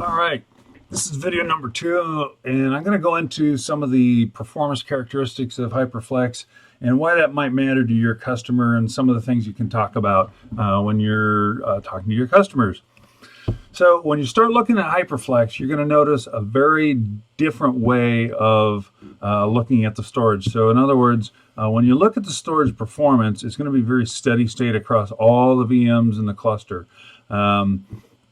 All right, this is video number 2, and I'm going to go into some of the performance characteristics of HyperFlex and why that might matter to your customer and some of the things you can talk about when you're talking to your customers. So when you start looking at HyperFlex, you're going to notice a very different way of looking at the storage. So in other words, when you look at the storage performance, it's going to be very steady state across all the VMs in the cluster.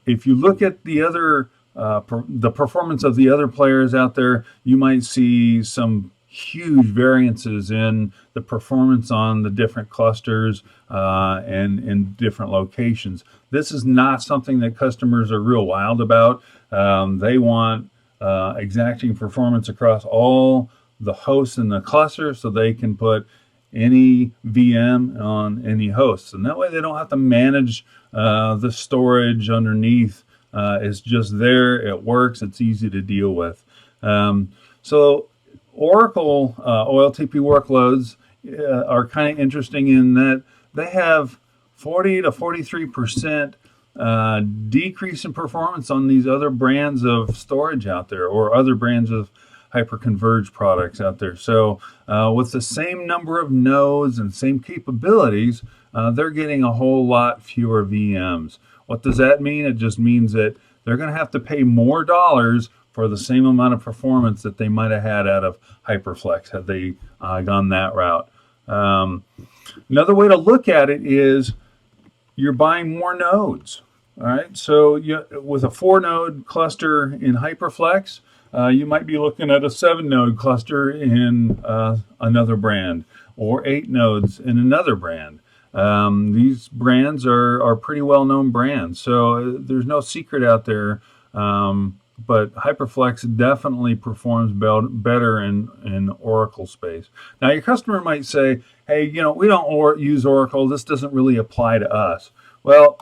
If you look at the other the performance of the other players out there, you might see some huge variances in the performance on the different clusters and in different locations. This is not something that customers are real wild about. They want exacting performance across all the hosts in the cluster so they can put any VM on any hosts. And that way they don't have to manage the storage underneath. It's just there, it works, it's easy to deal with. So Oracle OLTP workloads are kind of interesting in that they have 40 to 43% decrease in performance on these other brands of storage out there, or other brands of hyperconverged products out there. So with the same number of nodes and same capabilities, they're getting a whole lot fewer VMs. What does that mean? It just means that they're going to have to pay more dollars for the same amount of performance that they might have had out of HyperFlex had they gone that route. Another way to look at it is you're buying more nodes. All right, so with a 4-node cluster in HyperFlex, you might be looking at a 7-node cluster in another brand, or 8 nodes in another brand. These brands are pretty well-known brands, so there's no secret out there. But HyperFlex definitely performs better in Oracle space. Now, your customer might say, hey, we don't use Oracle. This doesn't really apply to us. Well,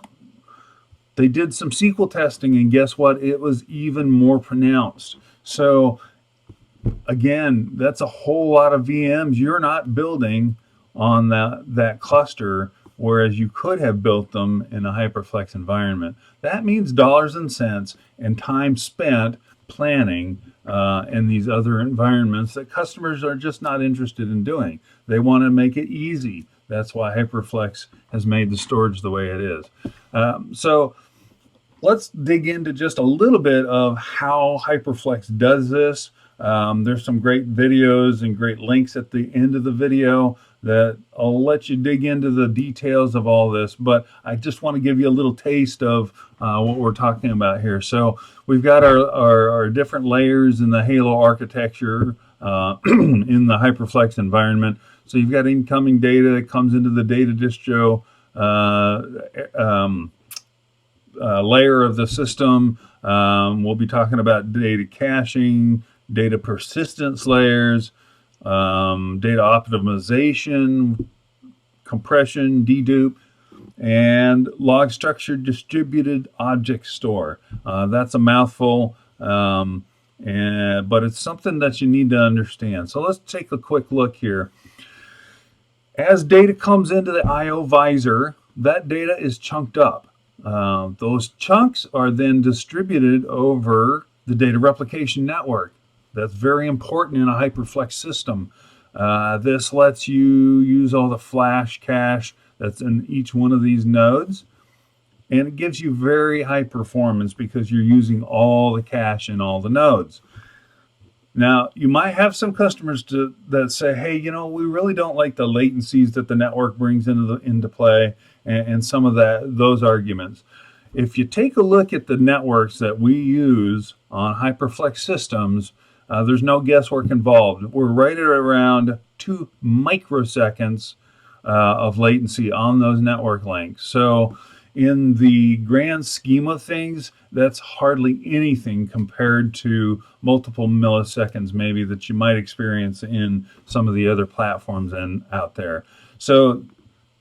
they did some SQL testing, and guess what? It was even more pronounced. So, again, that's a whole lot of VMs you're not building on that cluster, whereas you could have built them in a HyperFlex environment. That means dollars and cents and time spent planning in these other environments that customers are just not interested in doing. They want to make it easy. That's why HyperFlex has made the storage the way it is. So let's dig into just a little bit of how HyperFlex does this. There's some great videos and great links at the end of the video that I'll let you dig into the details of all this, but I just want to give you a little taste of what we're talking about here. So we've got our different layers in the Halo architecture in the HyperFlex environment. So you've got incoming data that comes into the data distro layer of the system. We'll be talking about data caching, data persistence layers, data optimization, compression, dedupe, and log structured distributed object store. That's a mouthful, but it's something that you need to understand. So let's take a quick look here. As data comes into the I/O visor, that data is chunked up. Those chunks are then distributed over the data replication network. That's very important in a HyperFlex system. This lets you use all the flash cache that's in each one of these nodes, and it gives you very high performance because you're using all the cache in all the nodes. Now, you might have some customers that say, hey, we really don't like the latencies that the network brings into play, and some of those arguments. If you take a look at the networks that we use on HyperFlex systems, there's no guesswork involved. We're right at around 2 microseconds of latency on those network links. So in the grand scheme of things, that's hardly anything compared to multiple milliseconds maybe that you might experience in some of the other platforms out there. So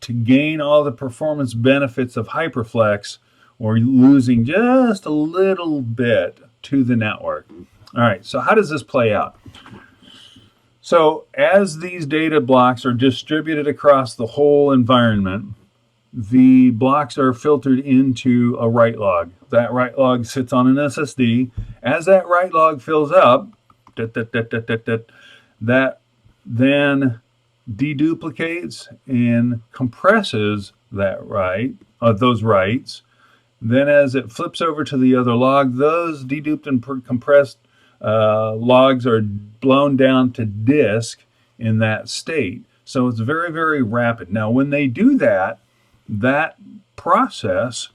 to gain all the performance benefits of HyperFlex, we're losing just a little bit to the network. All right, so how does this play out? So as these data blocks are distributed across the whole environment, the blocks are filtered into a write log. That write log sits on an SSD. As that write log fills up, that then deduplicates and compresses that those writes. Then as it flips over to the other log, those deduped and compressed logs are blown down to disk in that state. So it's very, very rapid. Now, when they do that, that process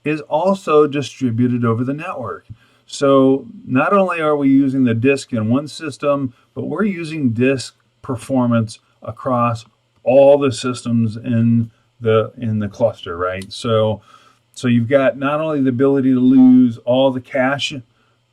is also distributed over the network. So not only are we using the disk in one system, but we're using disk performance across all the systems in the cluster, right? So you've got not only the ability to lose all the cache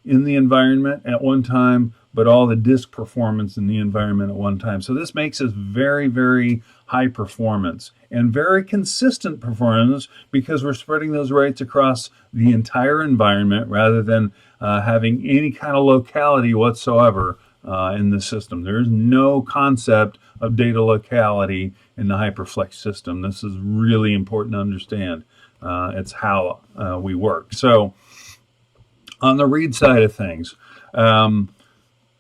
in the environment at one time, but all the disk performance in the environment at one time. So this makes us very, very high performance and very consistent performance because we're spreading those writes across the entire environment rather than having any kind of locality whatsoever in the system. There is no concept of data locality in the HyperFlex system. This is really important to understand. It's how we work. So on the read side of things,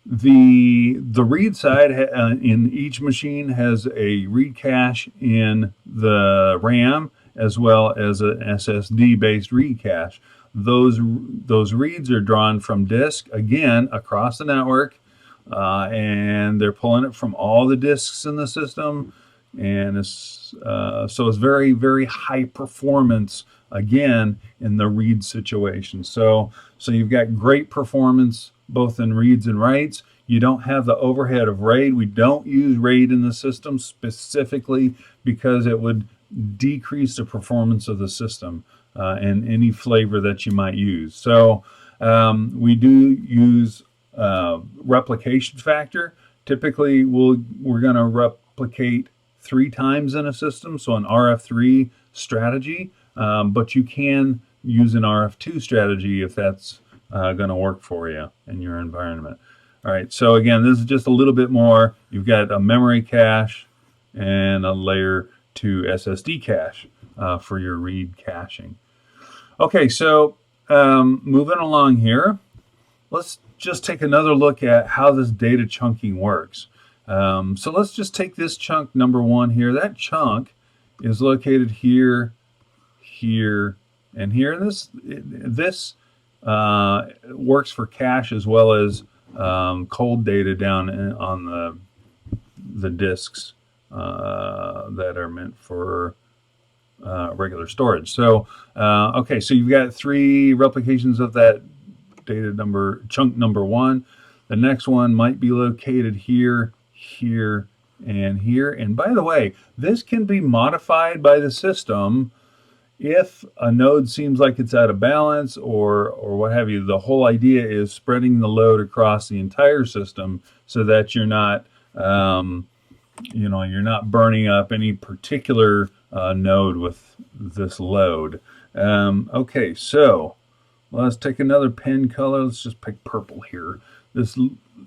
the read side in each machine has a read cache in the RAM as well as an SSD based read cache. Those reads are drawn from disk again across the network, and they're pulling it from all the disks in the system, and so it's very, very high performance again in the read situation. So you've got great performance both in reads and writes. You don't have the overhead of RAID. We don't use RAID in the system specifically because it would decrease the performance of the system and any flavor that you might use. So we do use replication factor. Typically, we're going to replicate 3 times in a system, so an RF3 strategy, but you can use an RF2 strategy if that's going to work for you in your environment. All right, so again, this is just a little bit more. You've got a memory cache and a layer 2 SSD cache for your read caching. Okay, so moving along here, let's just take another look at how this data chunking works. So let's just take this chunk number 1 here. That chunk is located here, here, and here. And this works for cache as well as cold data down on the disks that are meant for regular storage. So okay, so you've got 3 replications of that chunk number 1. The next one might be located here, here, and here. And by the way, this can be modified by the system if a node seems like it's out of balance or what have you. The whole idea is spreading the load across the entire system so that you're not you're not burning up any particular node with this load. Okay, so let's take another pen color. Let's just pick purple here. This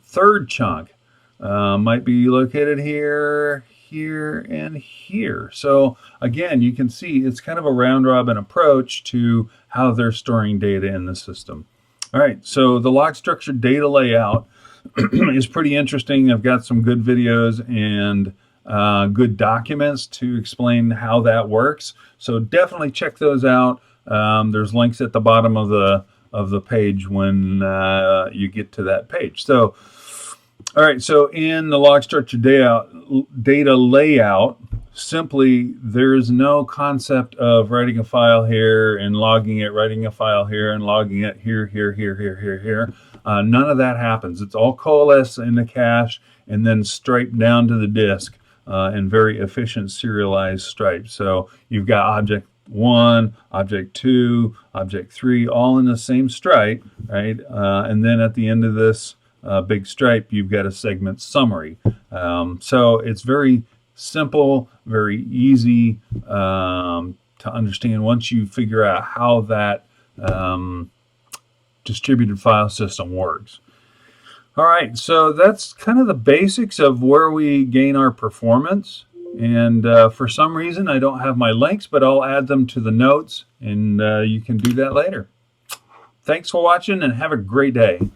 third chunk might be located here, here, and here. So again, you can see it's kind of a round robin approach to how they're storing data in the system. All right, so the log structure data layout is pretty interesting. I've got some good videos and good documents to explain how that works. So definitely check those out. There's links at the bottom of the page when you get to that page. So, all right. So in the log structure data layout, simply there is no concept of writing a file here and logging it, writing a file here and logging it here, here, here, here, here, here. None of that happens. It's all coalesced in the cache and then striped down to the disk in very efficient serialized stripes. So you've got object 1, object 2, object 3, all in the same stripe, right? And then at the end of this big stripe, you've got a segment summary. So it's very simple, very easy to understand once you figure out how that distributed file system works. All right, so that's kind of the basics of where we gain our performance. And for some reason, I don't have my links, but I'll add them to the notes, and you can do that later. Thanks for watching, and have a great day.